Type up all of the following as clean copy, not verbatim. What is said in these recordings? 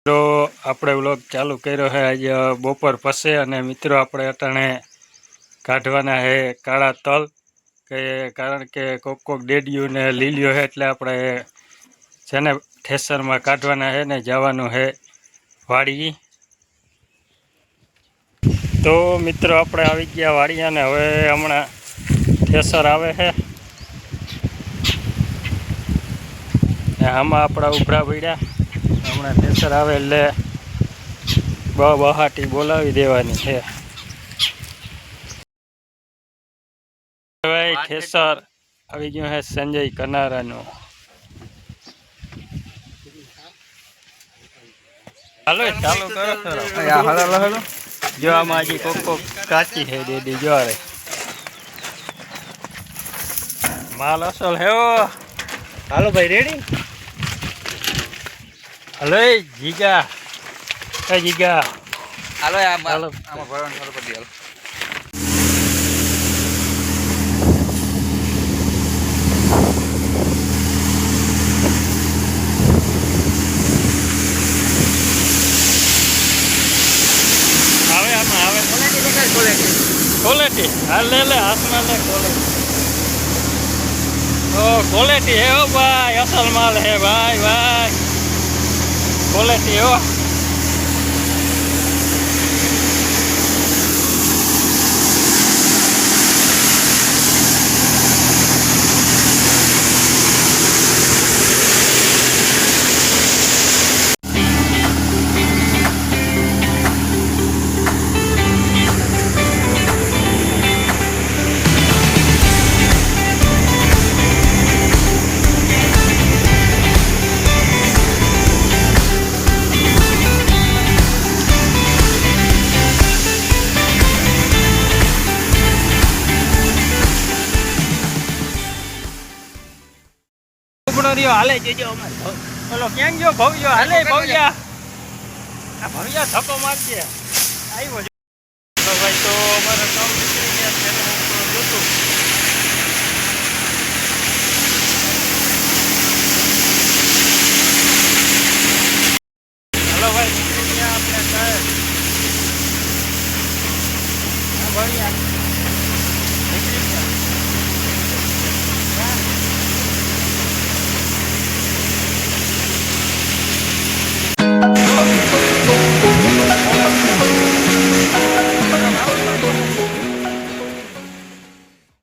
મિત્રો આપણે વ્લોગ ચાલુ કર્યો છે આજે બપોર પછી અને મિત્રો આપણે અટાણે કાઢવાના છે કાળા તલ કે કારણ કે કોક ડેડિયું ને લીલિયો છે એટલે આપણે છે ને થેસરમાં કાઢવાના છે ને જવાનું છે વાડી। તો મિત્રો આપણે આવી ગયા વાડિયા ને હવે હમણાં થેસર આવે છે આમાં આપણા ઉભરા પડ્યા હમણાં થેસર આવે એટલે બહાટી બોલાવી દેવાની છે। ભાઈ થેસર આવી ગયું છે સંજય કનારાનું। હાલો ચાલુ કરો જો આમાં હજી કોક કાચી છે દેડી જો રે માલ અસલ હે। હાલો ભાઈ રેડી હલો જીગા એ જીગા હાલો આમાં ભરવાનું ચાલુ કરી દે। આવે આમાં આવે ક્વોલિટી હાલ લે હાથમાં લે ક્વોલિટી ઓ ક્વોલિટી હે ઓ ભાઈ અસલ માલ હે ભાઈ ભાઈ ક્વોલિટી હો। હાલે જજો ઓલો ક્યાં ગયો ભવ્ય હાલે ભવ્યા આ ભવ્યા ધક્કો મારજે આવ્યો ભાઈ તો અમારા કામ નીકળી ગયા છે જોતું હલો ભાઈ નીકળી ગયા આપણે સાહેબ ભવ્યા નીકળી ગયા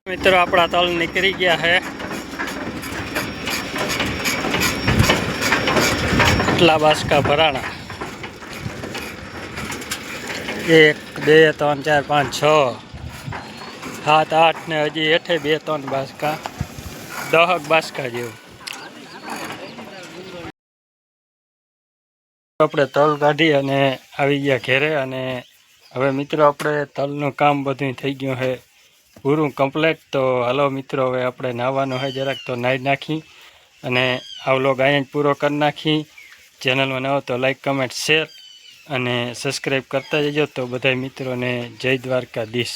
મિત્રો આપણા તલ નીકળી ગયા છે એટલા બાસકા ભરાણા 1 2 3 4 5 6 7 8 ને હજી હેઠે 2 3 બાસકા 10 બાસકા જેવું આપણે તલ કાઢી અને આવી ગયા ઘેરે અને હવે મિત્રો આપણે તલનું કામ બધું થઈ ગયું છે પૂરું કમ્પ્લીટ। તો હાલો મિત્રો હવે આપણે નાહવાનું હોય જરાક તો નાહી નાખી અને આ વ્લોગ અહીંયા જ પૂરો કરી નાખી। ચેનલમાં નવો તો લાઈક કમેન્ટ શેર અને સબસ્ક્રાઈબ કરતા જજો। તો બધા મિત્રોને જય દ્વારકાધીશ।